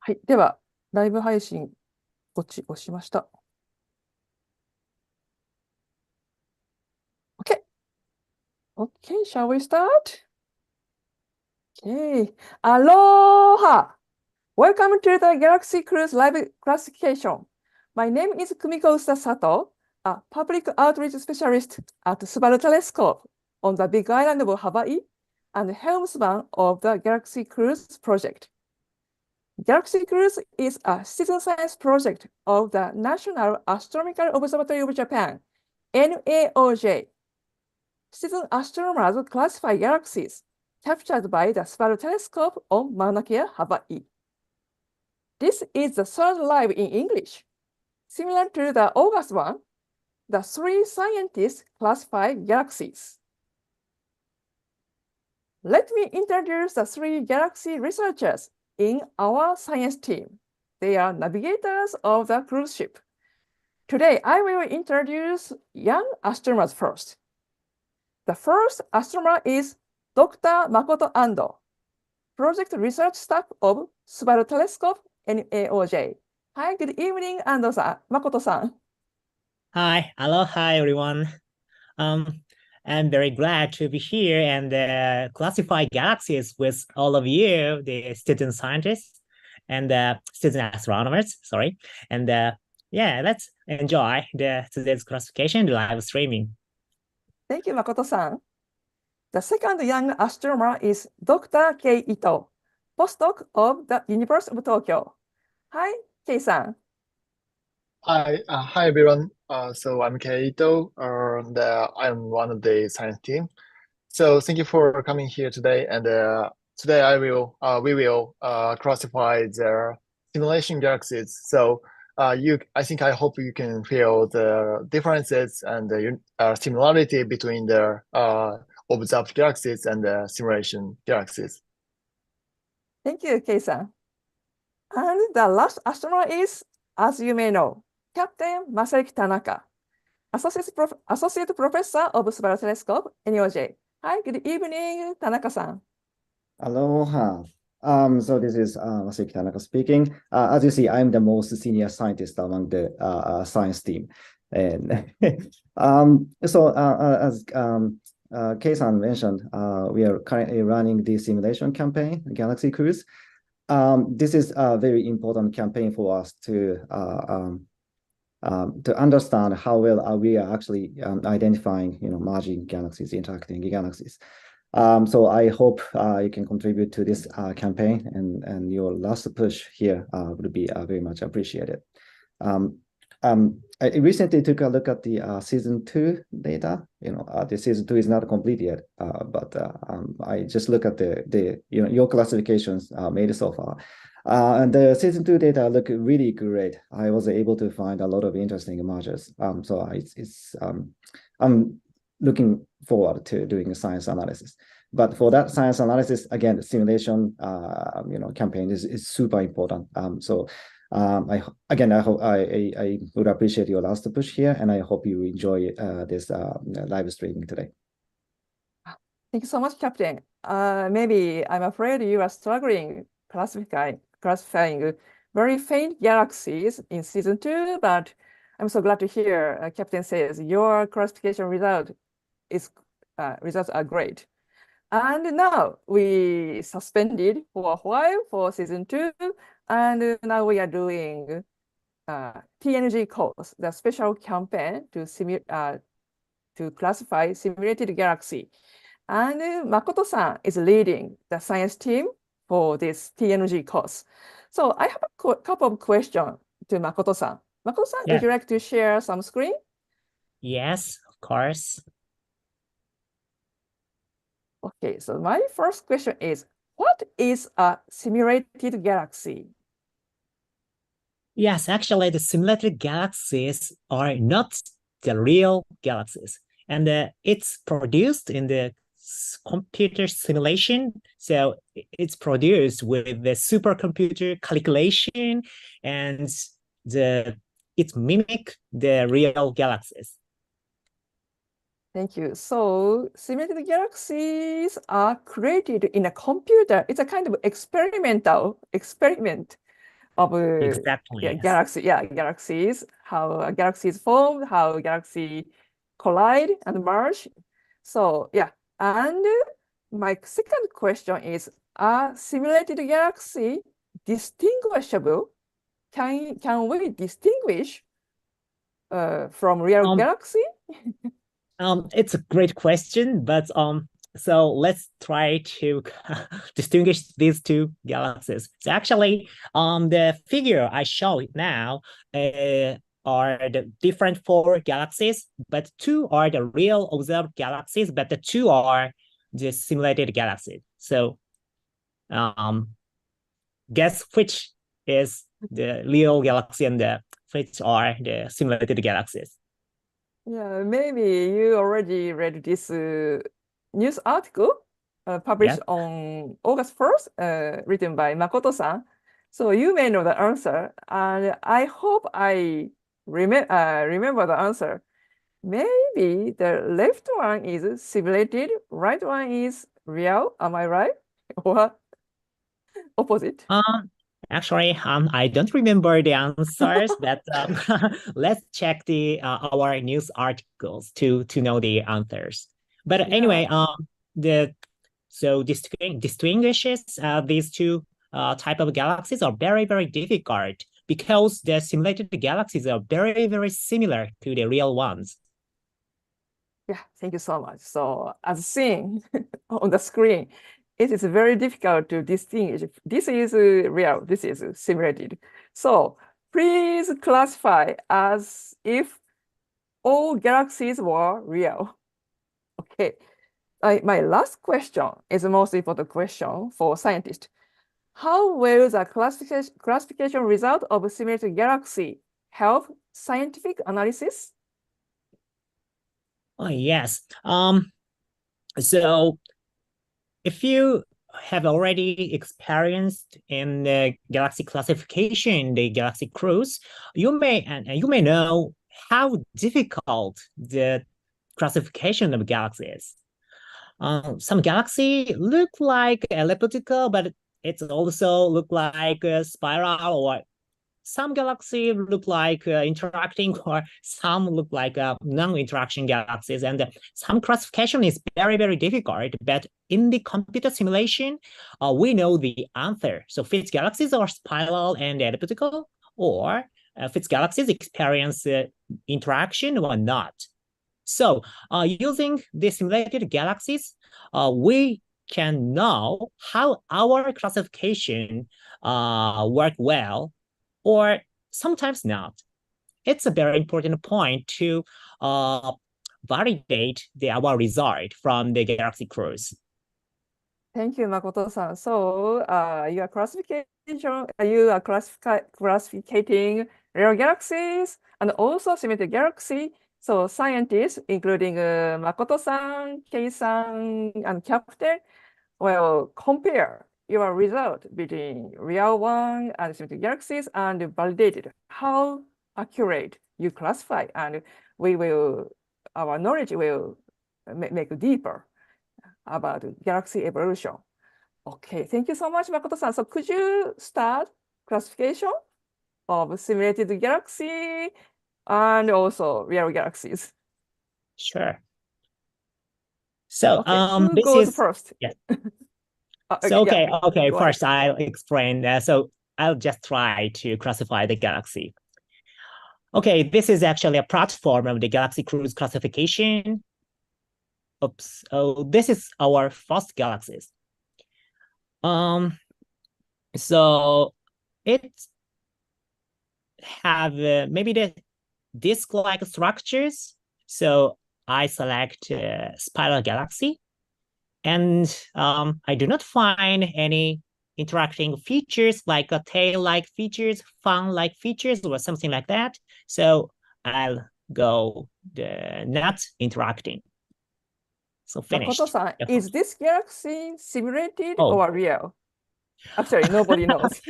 はい。では、ライブ配信、こっち押しました。OK。OK, shall we start? Okay. Aloha! Welcome to the Galaxy Cruise Live Classification. My name is Kumiko Usuda-Sato, a public outreach specialist at Subaru Telescope on the Big Island of Hawaii and helmsman of the Galaxy Cruise project. Galaxy Cruise is a citizen science project of the National Astronomical Observatory of Japan, NAOJ. Citizen astronomers classify galaxies captured by the Subaru Telescope on Maunakea, Hawaii. This is the third live in English. Similar to the August one, the three scientists classify galaxies. Let me introduce the three galaxy researchers in our science team. They are navigators of the cruise ship. Today, I will introduce young astronomers first. The first astronomer is Dr. Makoto Ando, project research staff of Subaru Telescope NAOJ. Hi, good evening, Ando-san, Makoto-san. Hi, aloha everyone. I'm very glad to be here and classify galaxies with all of you, the student scientists and student astronomers. Sorry, and yeah, let's enjoy today's classification, the live streaming. Thank you, Makoto-san. The second young astronomer is Dr. Kei Ito, postdoc of the University of Tokyo. Hi, Kei-san. Hi everyone. So I'm Keito, and I'm one of the science team. So thank you for coming here today. And today we will classify the simulation galaxies. So I hope you can feel the differences and the similarity between the observed galaxies and the simulation galaxies. Thank you, Kei-san. And the last astronomer is, as you may know, Captain Masayuki Tanaka, Associate Professor of Subaru Telescope, NAOJ. Hi, good evening, Tanaka-san. Aloha. So this is Masayuki Tanaka speaking. As you see, I'm the most senior scientist among the science team. And as Kei-san mentioned, we are currently running the simulation campaign, Galaxy Cruise. This is a very important campaign for us to understand how well we are actually identifying, merging galaxies, interacting galaxies. So I hope you can contribute to this campaign, and your last push here would be very much appreciated. I recently took a look at the season 2 data. The season 2 is not complete yet, but I just look at the your classifications made so far. And the season 2 data look really great. I was able to find a lot of interesting mergers. So I'm looking forward to doing a science analysis. But for that science analysis, again, the simulation campaign is super important. I hope I would appreciate your last push here, and I hope you enjoy this live streaming today. Thank you so much, Captain. Maybe I'm afraid you are struggling classifying very faint galaxies in season 2, but I'm so glad to hear Captain says your classification results are great. And now we suspended for a while for season 2, and now we are doing TNG course, the special campaign to classify simulated galaxy. And Makoto-san is leading the science team for this TNG course. So I have a couple of questions to Makoto-san. Makoto-san, Yeah. would you like to share some screen? Yes, of course. Okay, so my first question is, what is a simulated galaxy? Yes, actually, the simulated galaxies are not the real galaxies, and it's produced in the computer simulation. So it's produced with the supercomputer calculation, and it mimic the real galaxies. Thank you. So simulated galaxies are created in a computer. It's a kind of experiment of Exactly. Yes. galaxies, how a galaxy is formed, how a galaxy collide and merge. So yeah, and my second question is, are simulated galaxy distinguishable? Can we distinguish from real Um, galaxy? It's a great question, but so let's try to distinguish these two galaxies. So actually, the figure I show now are the different four galaxies, but two are the real observed galaxies, but the two are the simulated galaxies. So, guess which is the real galaxy and which are the simulated galaxies. Yeah, maybe you already read this news article published Yes. on August 1st, written by Makoto-san. So you may know the answer, and I hope I remember the answer. Maybe the left one is simulated, right one is real. Am I right? Or opposite? Actually, I don't remember the answers, but let's check the our news articles to know the answers. But anyway, the so distinguishes these two type of galaxies are very difficult because the simulated galaxies are very similar to the real ones. Yeah, thank you so much. So as seen on the screen, it is very difficult to distinguish. This is real, this is simulated. So please classify as if all galaxies were real. Okay. My last question is the most important question for scientists. How will the classification result of a simulated galaxy help scientific analysis? Oh yes. So if you have already experienced in the galaxy classification, the galaxy cruise, you may know how difficult the classification of galaxies. Some galaxy look like elliptical, but it's also look like a spiral, or some galaxy look like interacting, or some look like non-interaction galaxies. And some classification is very difficult, but in the computer simulation, we know the answer. So which galaxies are spiral and elliptical, or which galaxies experience interaction or not. So using the simulated galaxies, we can know how our classification work well, or sometimes not. It's a very important point to validate our result from the galaxy cruise. Thank you, Makoto-san. So you are classificating rare galaxies and also simulated galaxy. So scientists, including Makoto-san, Kei-san, and Captain, will compare your result between real one and simulated galaxies and validated how accurate you classify, and our knowledge will make deeper about galaxy evolution. Okay, thank you so much, Makoto-san. So could you start classification of simulated galaxy and also real galaxies? Sure. So Who this goes is first? yes. So okay. go First, ahead. I'll explain. So I'll just try to classify the galaxy. Okay, this is actually a platform of the galaxy cruise classification. Oops. Oh, this is our first galaxies. So it have maybe the disk-like structures. So I select spiral galaxy, and I do not find any interacting features like a tail-like features, fan-like features, or something like that. So I'll go the not interacting. So finished. Makoto-san, is this galaxy simulated Oh, or real? Actually, nobody knows.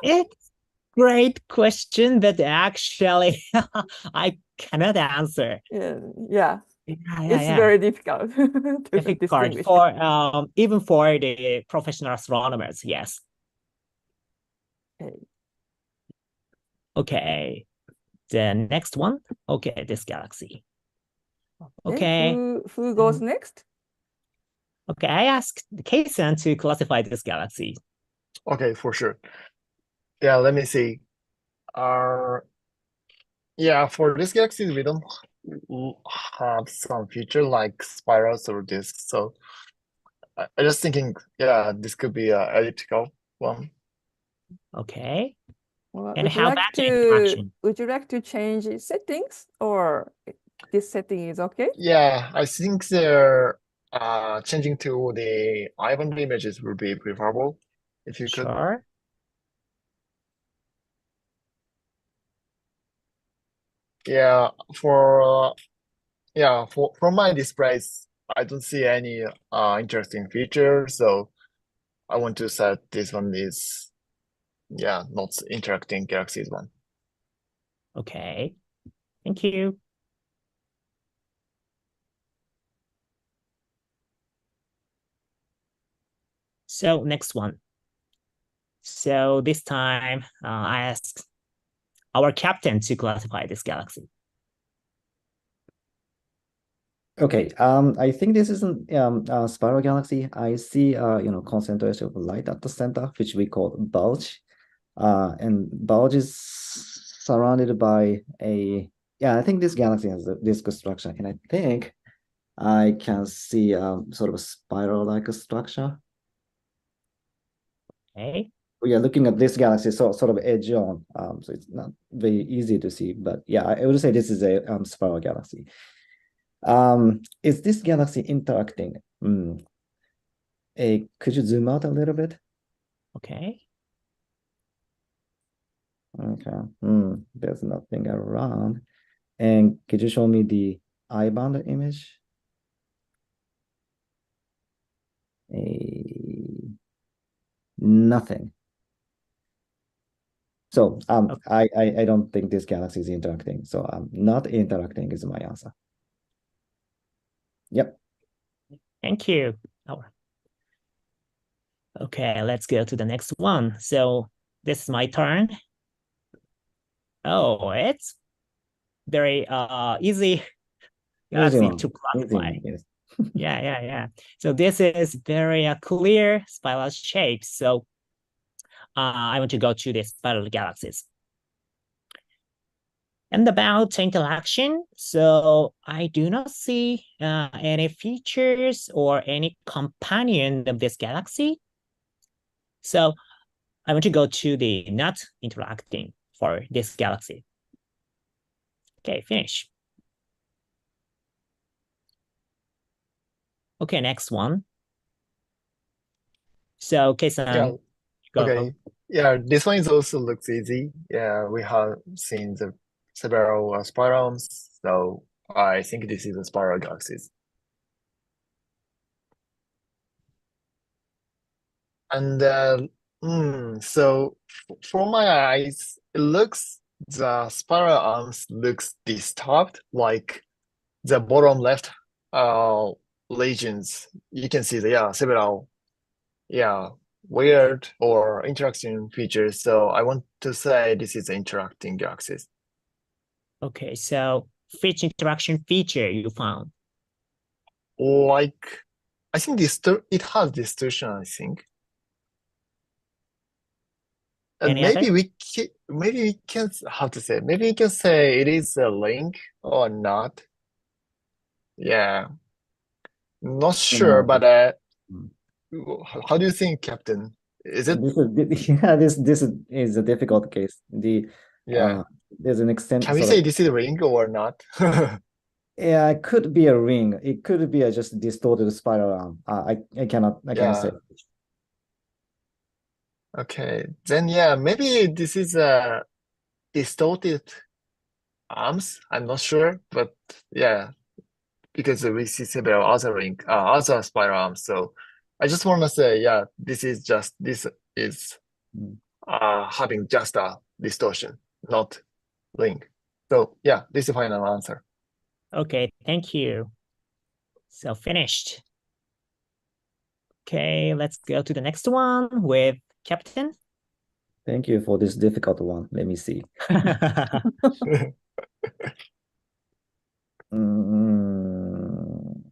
it's great question, but actually I cannot answer. Yeah, it's Yeah. very difficult to Difficult distinguish. for even for the professional astronomers. Yes. Okay. Okay, the next one. Okay, this galaxy. Okay, Okay. who goes next? Okay, I asked Kei-san to classify this galaxy. Okay, for sure. Yeah, let me see. Yeah, for this galaxy, we don't have some feature like spirals or disks. So I just thinking, yeah, this could be a elliptical one. Okay. Well, And how about the interaction? would you like to change settings, or this setting is okay? Yeah, I think they're changing to the Ivan images would be preferable if you could. Sure. Yeah, from my displays, I don't see any interesting features, so I want to set this one is not interacting galaxies one. Okay. Thank you. So next one. So this time I asked our captain to classify this galaxy. Okay, I think this is a spiral galaxy. I see, concentration of light at the center, which we call bulge. And bulge is surrounded by I think this galaxy has a disk structure, and I think I can see sort of a spiral-like structure. Okay. We are looking at this galaxy, so sort of edge on, so it's not very easy to see. But yeah, I would say this is a spiral galaxy. Is this galaxy interacting? Could you zoom out a little bit? Okay. Okay. There's nothing around. And could you show me the I-band image? Nothing. So Okay. I don't think this galaxy is interacting. So not interacting is my answer. Yep. Thank you. Oh. Okay, let's go to the next one. So this is my turn. Oh, it's very easy galaxy to classify. Yes. Yeah. So this is very clear spiral shape. So I want to go to the spiral galaxies. And about interaction, so I do not see any features or any companion of this galaxy. So I want to go to the not interacting for this galaxy. Okay, finish. Okay, next one. So, Kei-san, go. Okay. Yeah, this one is also looks easy. Yeah, we have seen the several spirals, so I think this is a spiral galaxies. And so from my eyes, it looks the spiral arms looks disturbed, like the bottom left regions. You can see the several weird or interaction features. So I want to say this is interacting galaxies. Okay, so which interaction feature you found? Like I think it has distortion, I think. And Any other? maybe we can how to say, maybe we can say it is a link or not. Yeah. Not sure, but how do you think, Captain? Is it? This is a difficult case. There's an extent. Can we say this is a ring or not? Yeah, it could be a ring. It could be a just distorted spiral arm. I cannot say. Okay, then maybe this is a distorted arms. I'm not sure, but because we see several other spiral arms. So I just want to say, this is having just a distortion, not link. So this is the final answer. Okay, thank you. So finished. Okay, let's go to the next one with Captain. Thank you for this difficult one. Let me see. Mm,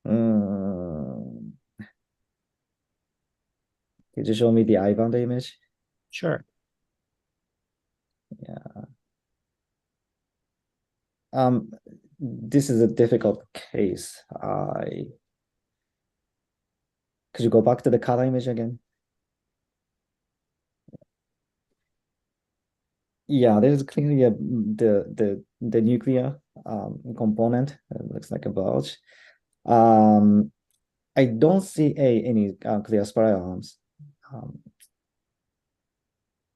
mm. Could you show me the eye band image? Sure. Yeah. This is a difficult case. Could you go back to the color image again? Yeah, there's clearly the nuclear component. It looks like a bulge. I don't see any clear spiral arms.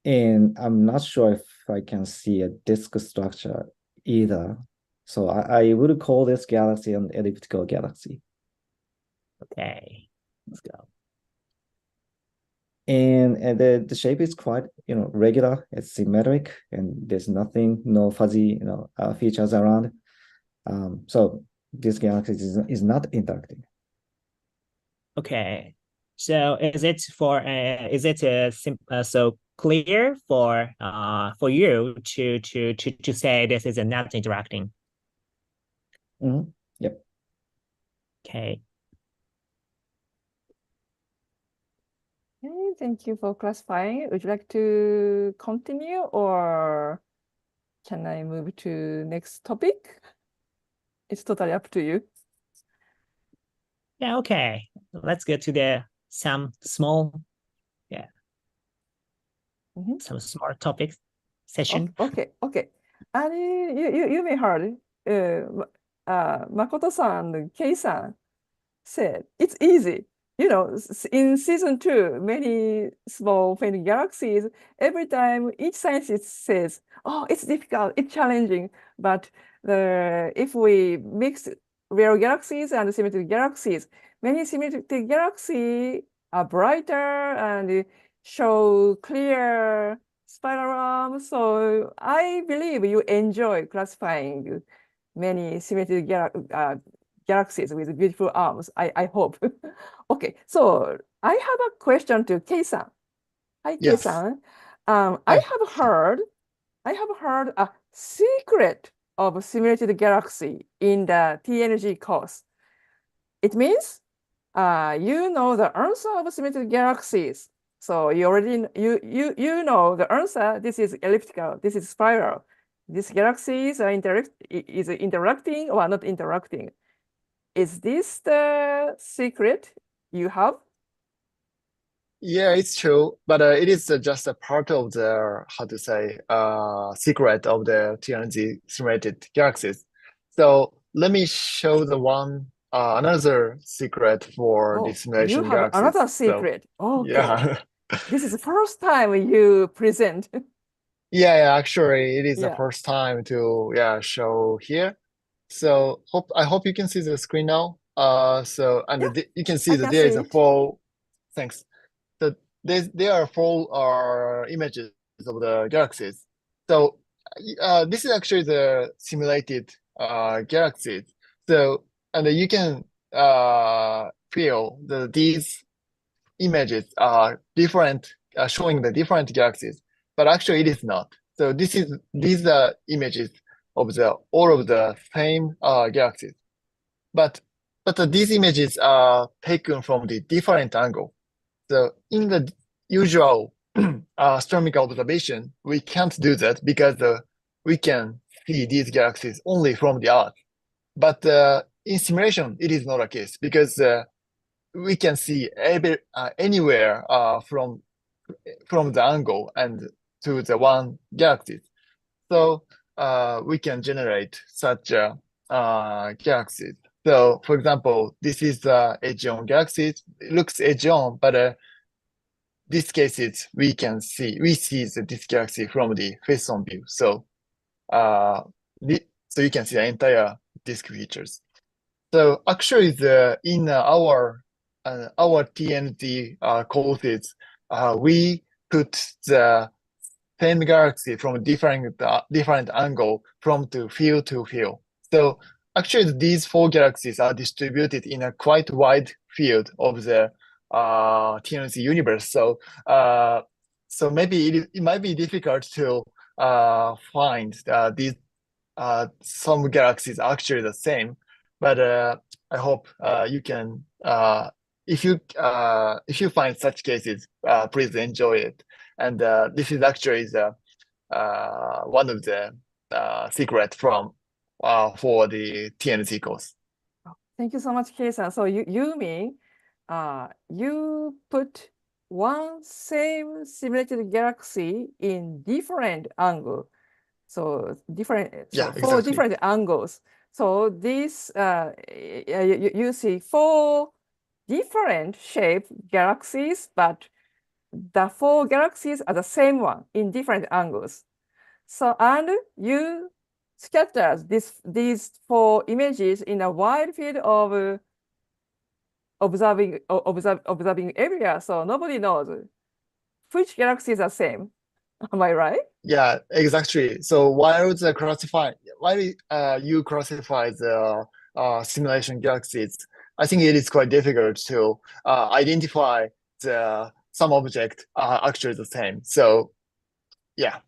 And I'm not sure if I can see a disk structure either. So I would call this galaxy an elliptical galaxy. Okay, let's go. And the shape is quite, regular. It's symmetric, and there's nothing, no fuzzy, features around. So this galaxy is not interacting. Okay, so is it so clear for you to say this is a not interacting? Yep. Okay. Okay, thank you for clarifying. Would you like to continue or can I move to next topic? It's totally up to you. Yeah, okay. Let's get to some small some smart topics session. Okay. And you may heard Makoto-san and Kei-san said it's easy. In season 2, many small faint galaxies, every time each scientist says, oh, it's difficult, it's challenging. But if we mix real galaxies and symmetric galaxies, many symmetric galaxies are brighter and show clear spiral arms. So I believe you enjoy classifying many symmetric galaxies with beautiful arms. I hope. Okay, so I have a question to Kei-san. Hi, Yes. Kei-san. Hi. I have heard a secret of simulated galaxy in the TNG course. It means you know the answer of simulated galaxies. So you already you know the answer. This is elliptical. This is spiral. These galaxies are interacting or not interacting. Is this the secret you have? Yeah, it's true, but it is just a part of the, how to say, secret of the TNG simulated galaxies. So let me show the one, another secret for the Oh, you simulation have galaxies. another So secret. Okay. yeah, This is the first time you present. yeah, actually, it is the Yeah. first time to show here. So I hope you can see the screen now. You can see I that can there is see a it. full. Thanks. So there are four images of the galaxies. So this is actually the simulated galaxies. So and you can feel these images are different, showing the different galaxies, but actually it is not. So these are images of all of the same galaxies, but these images are taken from the different angle. So in the usual astronomical observation, we can't do that because we can see these galaxies only from the Earth. But in simulation, it is not a case because we can see anywhere from the angle and to the one galaxy. So we can generate such galaxies. So for example, this is the edge-on galaxy. It looks edge-on, but this case is we see this galaxy from the face-on view. So so you can see the entire disk features. So actually, in our TNT courses, we put the same galaxy from different angle from to field to field. So actually, these four galaxies are distributed in a quite wide field of the TNT universe. So So maybe it might be difficult to find these some galaxies are actually the same, but I hope you can if you find such cases, please enjoy it. And this is actually the one of the secret from for the TNC course. Thank you so much, Kei-san. So you mean you put one same simulated galaxy in different angle. So Yeah, four exactly. different angles. So this you see four different shaped galaxies, but the four galaxies are the same one in different angles. So and you scatter these four images in a wide field of observing area. So nobody knows which galaxies are same. Am I right? Yeah, exactly. So while you classify the simulation galaxies, I think it is quite difficult to identify some object are actually the same. So yeah,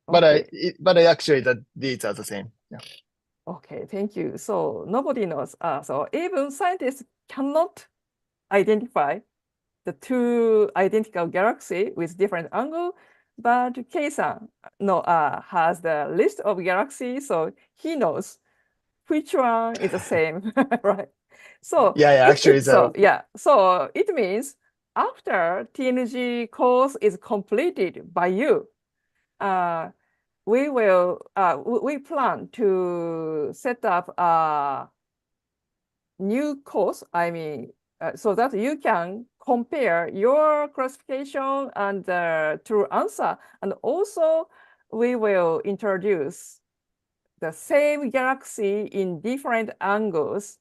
but Okay. but actually that these are the same. Yeah. Okay, thank you. So nobody knows. So even scientists cannot identify the two identical galaxies with different angle, but Kei-san has the list of galaxies, so he knows which one is the same, right? So Yeah, actually the so it means after TNG course is completed by you, we plan to set up a new course. I mean, so that you can compare your classification and the true answer, and also we will introduce the same galaxy in different angles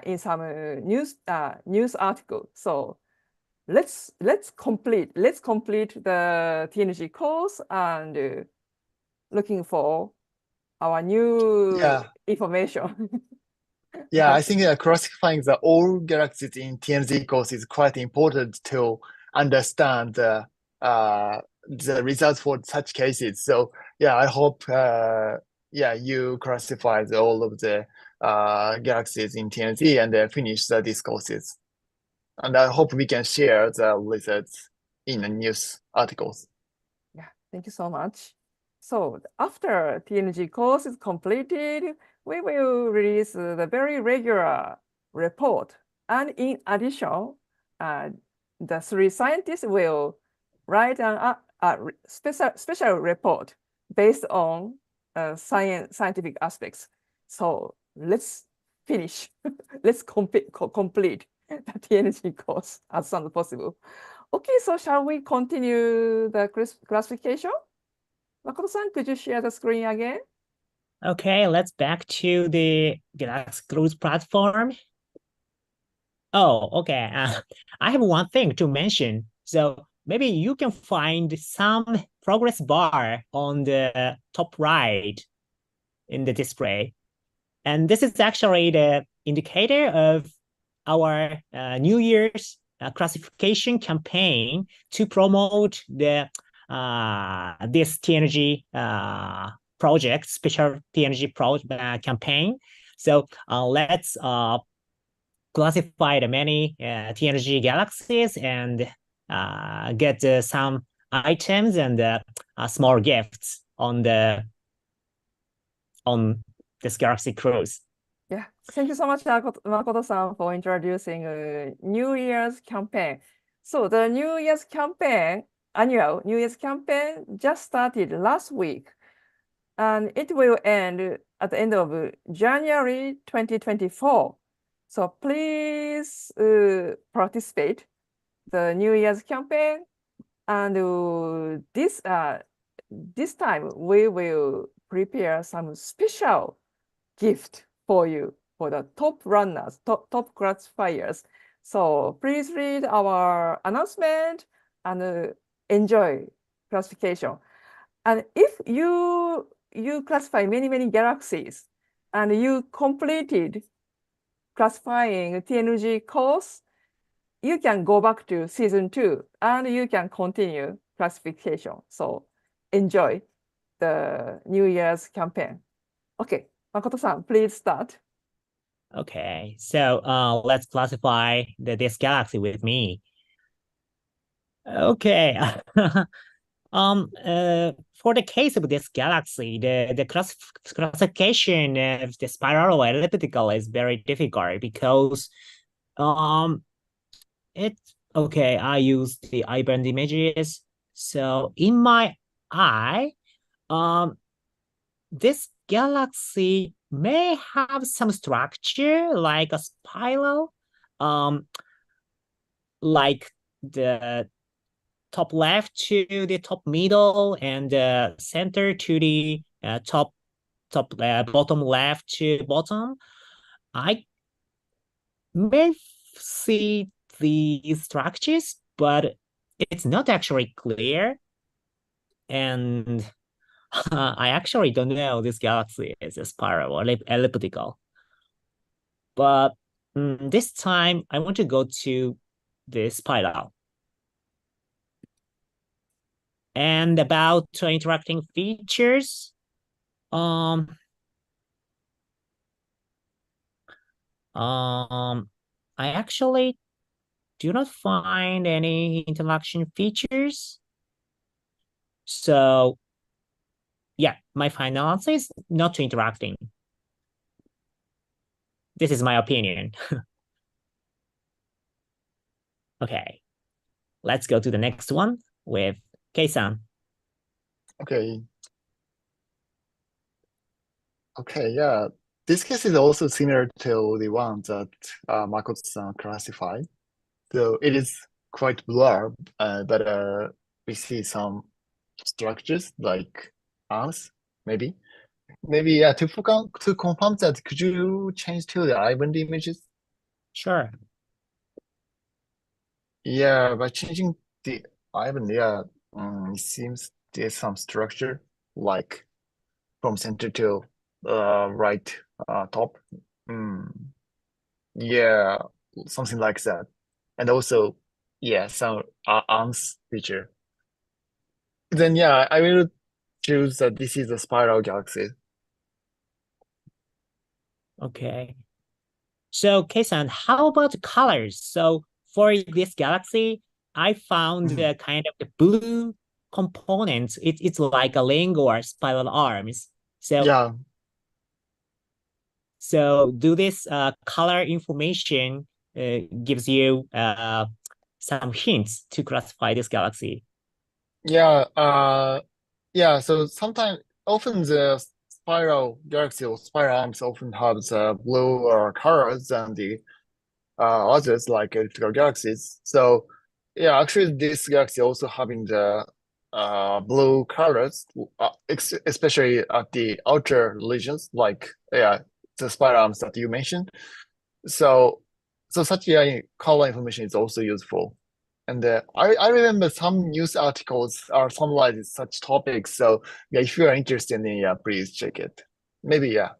in some news article. So let's complete the TNG course and looking for our new yeah. information. Yeah, I think classifying the all galaxies in TNZ course is quite important to understand the results for such cases. So yeah, I hope you classify all of the galaxies in TNZ and finish these courses. And I hope we can share the results in the news articles. Yeah, thank you so much. So after TNG course is completed, we will release the very regular report. And in addition, the three scientists will write a special report based on scientific aspects. So let's finish. Let's complete the TNG course as soon as possible. Okay, so shall we continue the classification? Makoto-san, could you share the screen again? Okay, let's back to the Galaxy Cruise platform. Oh, okay. I have one thing to mention. So maybe you can find some progress bar on the top right in the display. And this is actually the indicator of our New Year's classification campaign to promote the this TNG project, special TNG campaign. So let's classify the many TNG galaxies and get some items and small gifts on this Galaxy Cruise. Yeah, thank you so much, Makoto-san, for introducing a New Year's campaign. So the New Year's campaign, annual New Year's campaign just started last week, and it will end at the end of January 2024. So please participate the New Year's campaign, and this time we will prepare some special gift for you, for the top runners, top classifiers. So please read our announcement and enjoy classification. And if you classify many galaxies and you completed classifying TNG course, you can go back to season 2 and you can continue classification. So enjoy the New Year's campaign. Okay, Makoto-san, please start. Okay, so let's classify this galaxy with me. Okay. For the case of this galaxy, the classification of the spiral or elliptical is very difficult because it's okay. I use the eye band images. So in my eye, this galaxy may have some structure like a spiral, like the top left to the top middle and center to the bottom left to bottom. I may see the structures, but it's not actually clear. And I actually don't know this galaxy is a spiral or elliptical. But this time I want to go to the spiral. And about interacting features, I actually do not find any interaction features. So yeah, my final answer is not interacting. This is my opinion. Okay, let's go to the next one with Kei-san. Okay. Okay, yeah. This case is also similar to the one that Makoto-san classified. So it is quite blurred, but we see some structures like arms, maybe. Maybe, yeah, to confirm that, could you change to the island images? Sure. Yeah, by changing the island, yeah, it seems there's some structure like from center to right top. Yeah, something like that. And also, yeah, some arms feature. Then yeah, I will choose that this is a spiral galaxy. Okay. So Kei-san, how about the colors? So for this galaxy, I found the kind of the blue components. It's like a ring or spiral arms. So Yeah, so do this color information gives you some hints to classify this galaxy. yeah, yeah. So sometimes, often the spiral galaxy or spiral arms often have the blue colors than the others like elliptical galaxies. So yeah, actually this galaxy also having the blue colors, especially at the outer regions, like yeah, the spiral arms that you mentioned. So such color information is also useful. And I remember some news articles are summarizing such topics. So yeah, if you are interested in, yeah, please check it. Maybe yeah,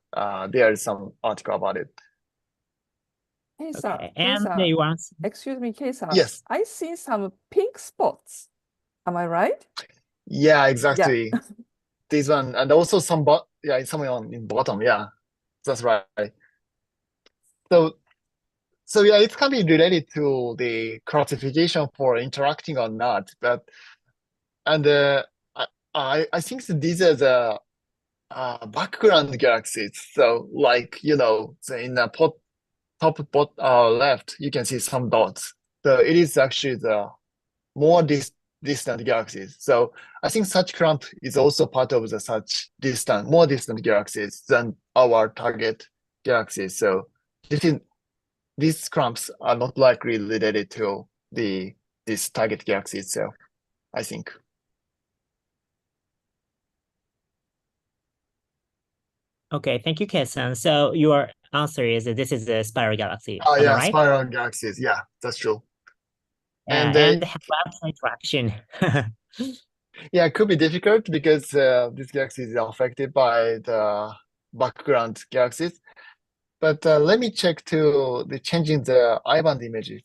there is some article about it. Kei-san, Okay, and Kei-san, you answer. excuse me, Kei-san. Yes. I see some pink spots. Am I right? Yeah, exactly. This one, and also some somewhere in bottom. Yeah, that's right. So yeah, it can be related to the classification for interacting or not. But and I think that these are the background galaxies. So like in the top left, you can see some dots. So it is actually the more distant galaxies. So I think such clump is also part of the such more distant galaxies than our target galaxies. So these clumps are not likely related to this target galaxy itself, I think. Okay, thank you, Kei-san. So your answer is that this is a spiral galaxy. Oh Am I yeah, right? spiral galaxies. Yeah, that's true. And have some interaction. Yeah, it could be difficult because this galaxy is affected by the background galaxies. But let me check to the changing the I-band images.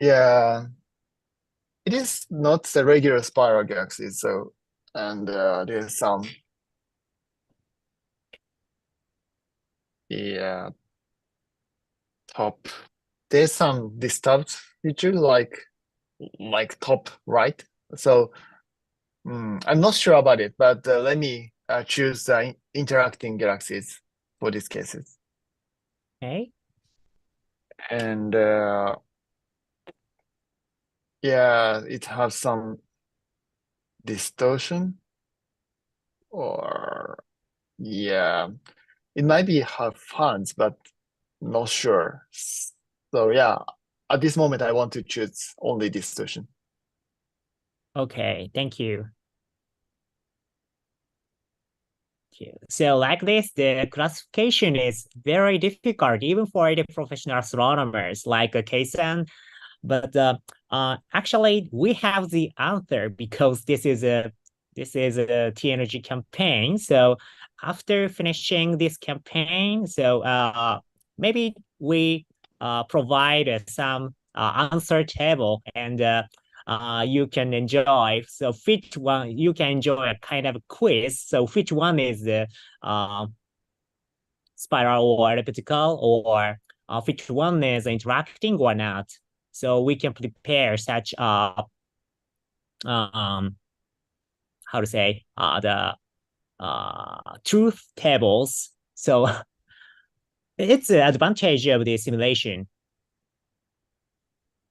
Yeah, it is not the regular spiral galaxy. So, and there's some, yeah, top. There's some disturbed feature like top right. So I'm not sure about it, but let me choose interacting galaxies for these cases. Okay. And yeah, it has some distortion, or yeah, it might be have fans, but not sure. So yeah, at this moment, I want to choose only distortion. Okay, thank you. So like this, the classification is very difficult, even for the professional astronomers like Kei-san. But actually, we have the answer because this is a TNG campaign. So after finishing this campaign, so maybe we provide some answer table, and you can enjoy. So which one you can enjoy a kind of quiz. So which one is the spiral or elliptical, or which one is interacting or not. So we can prepare such how to say the truth tables. So it's an advantage of the simulation.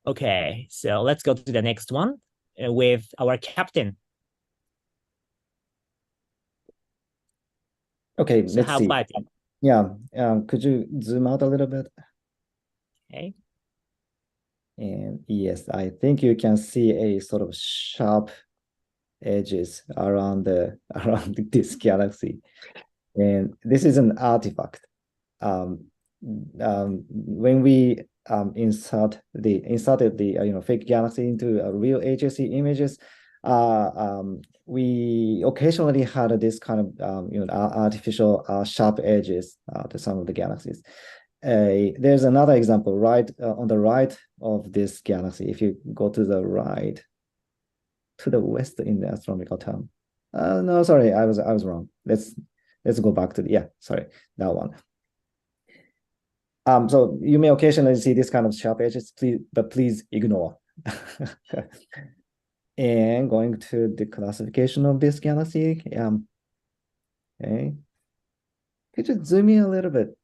Okay, so let's go to the next one with our captain. Okay, So let's how see. about it? Yeah, could you zoom out a little bit? Okay. And yes, I think you can see a sort of sharp edges around around this galaxy, and this is an artifact. When we inserted the fake galaxy into real HSC images, we occasionally had this kind of artificial sharp edges to some of the galaxies. There's another example right on the right of this galaxy. If you go to the right, to the west in the astronomical term. No, sorry, I was wrong. Let's go back to sorry, that one. So you may occasionally see this kind of sharp edges, please ignore. And going to the classification of this galaxy, okay. Could you zoom in a little bit?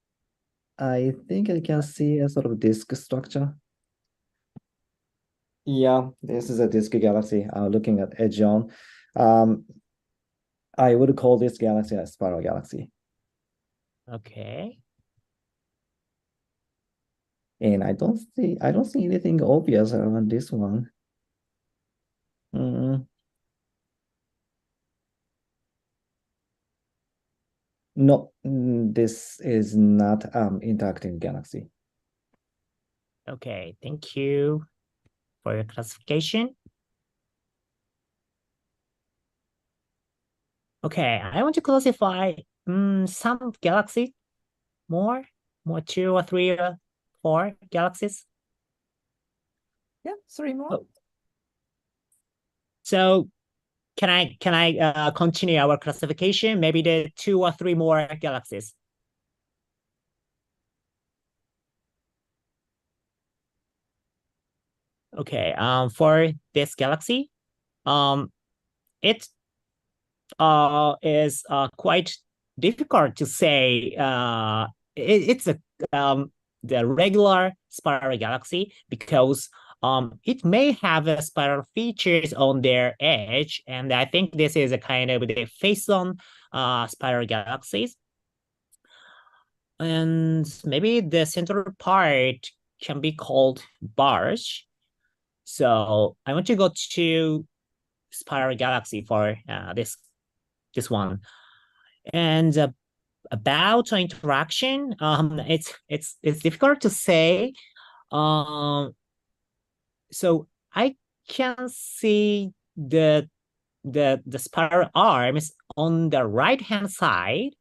I think I can see a sort of disk structure. Yeah, this is a disk galaxy. Looking at edge on. I would call this galaxy a spiral galaxy. Okay. And I don't see anything obvious around this one. No, this is not interacting galaxy. Okay, thank you for your classification. Okay, I want to classify some galaxy more 2 or 3 or 4 galaxies. Yeah, 3 more. Oh. So can I continue our classification? Maybe the 2 or 3 more galaxies. Okay, for this galaxy, it is quite difficult to say. It's the regular spiral galaxy because it may have spiral features on their edge, and I think this is a kind of the face-on spiral galaxies. And maybe the central part can be called bars. So I want to go to spiral galaxy for this one. And about interaction, it's difficult to say. So I can see the spiral arms on the right hand side,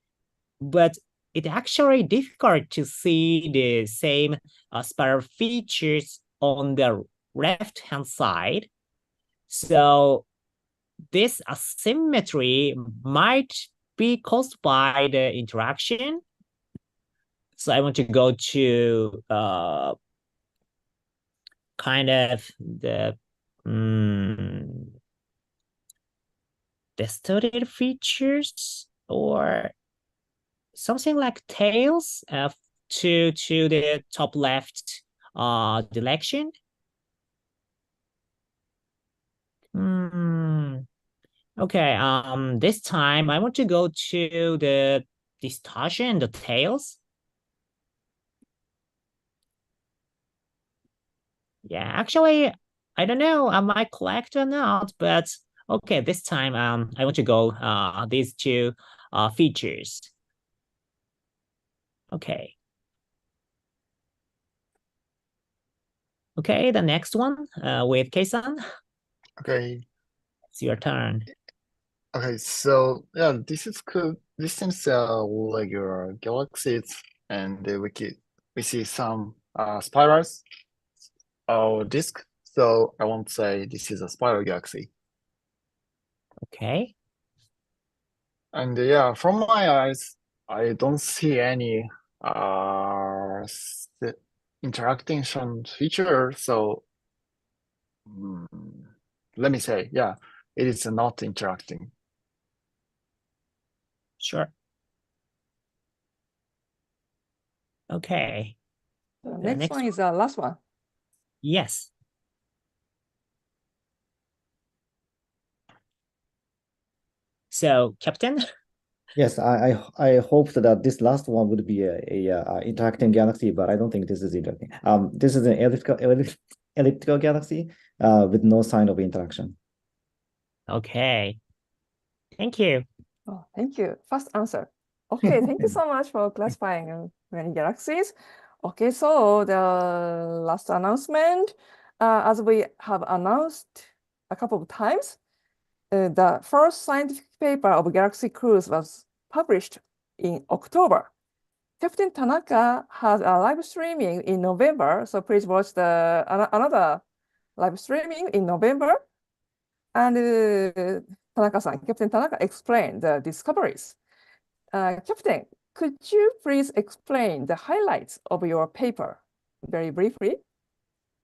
but it's actually difficult to see the same spiral features on the left-hand side. So this asymmetry might be caused by the interaction. So I want to go to kind of the distorted features or something like tails to the top left direction. Okay, this time I want to go to the distortion, the tails. Yeah, actually, I don't know, am I correct or not, but okay, this time I want to go these two features. Okay. Okay, the next one with Kei-san. Okay. It's your turn. Okay, so yeah, this is cool. This seems like your galaxies, and we see some spirals or disk. So I won't say this is a spiral galaxy. Okay. And yeah, from my eyes, I don't see any interaction feature. So let me say, yeah, it is not interacting. Sure. Okay. The The next one is the last one. Yes. So, Captain? Yes, I hoped that this last one would be a interacting galaxy, but I don't think this is interacting. This is an elliptical galaxy with no sign of interaction. Okay. Thank you. Oh, thank you. Fast answer. Okay, thank you so much for classifying many galaxies. Okay, so the last announcement, as we have announced a couple of times, the first scientific paper of Galaxy Cruise was published in October. Captain Tanaka has a live streaming in November, so please watch the another live streaming in November. And Tanaka-san, Captain Tanaka explained the discoveries. Captain, could you please explain the highlights of your paper very briefly?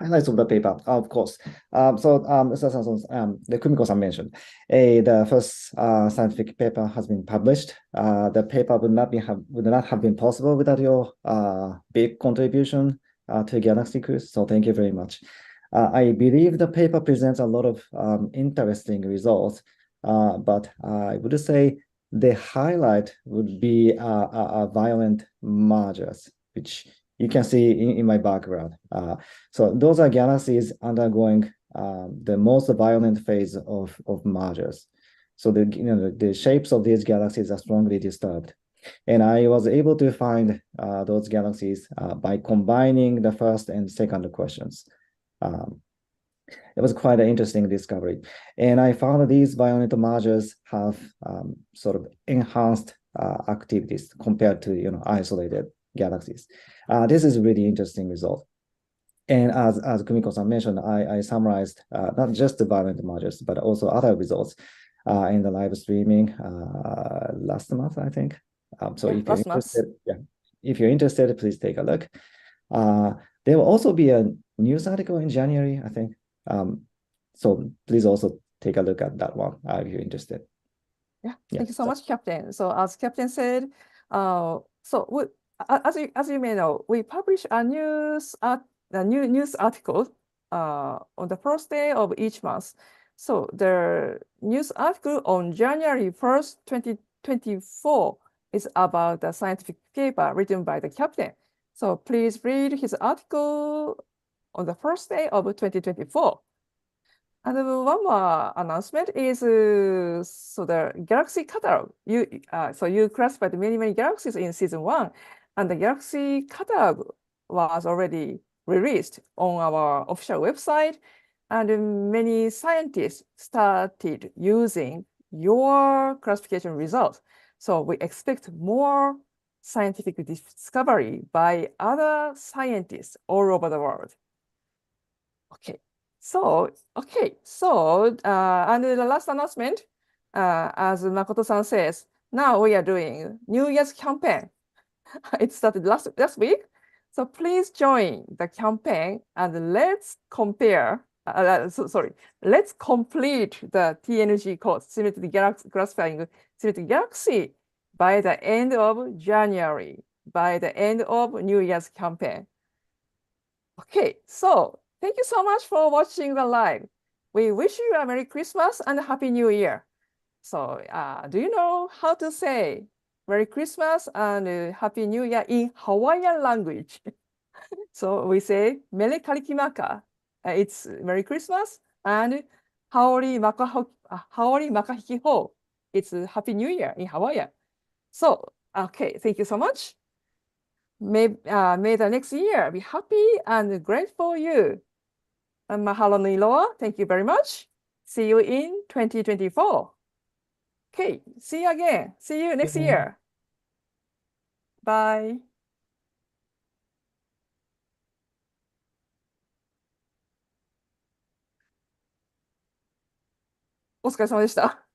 Highlights of the paper, of course. The Kumiko-san mentioned, the first scientific paper has been published. The paper would not have been possible without your big contribution to Galaxy Cruise. So thank you very much. I believe the paper presents a lot of interesting results, but I would say the highlight would be violent mergers, which you can see in my background. So those are galaxies undergoing the most violent phase of mergers. So the shapes of these galaxies are strongly disturbed. And I was able to find those galaxies by combining the first and second questions. It was quite an interesting discovery. And I found that these violent mergers have sort of enhanced activities compared to isolated galaxies. This is a really interesting result. And as Kumiko-san mentioned, I summarized not just the violent mergers, but also other results in the live streaming last month, I think. So if you're interested, if you're interested, please take a look. There will also be a news article in January, I think. So please also take a look at that one if you're interested. Yeah, thank you so much, Captain. So as Captain said, as you may know, we publish a new news article on the first day of each month. So the news article on January 1st, 2024 is about the scientific paper written by the Captain. So please read his article on the first day of 2024. And one more announcement is so the galaxy catalog. So you classified many galaxies in season 1, and the galaxy catalog was already released on our official website, and many scientists started using your classification results. So we expect more scientific discovery by other scientists all over the world. Okay. So, okay, so, and the last announcement, as Makoto-san says, now we are doing New Year's campaign. It started last week. So please join the campaign and let's compare, let's complete the TNG course, symmetric galaxy, classifying symmetric galaxy by the end of January, by the end of New Year's campaign. Okay, so thank you so much for watching the live. We wish you a Merry Christmas and a Happy New Year. So do you know how to say Merry Christmas and Happy New Year in Hawaiian language? So we say Mele Kalikimaka. It's Merry Christmas and Haori Makahiki Ho. It's Happy New Year in Hawaiian. So, okay, thank you so much. May the next year be happy and great for you. And mahalo nui loa. Thank you very much. See you in 2024. Okay, see you again. See you next year. Bye. お疲れ様でした。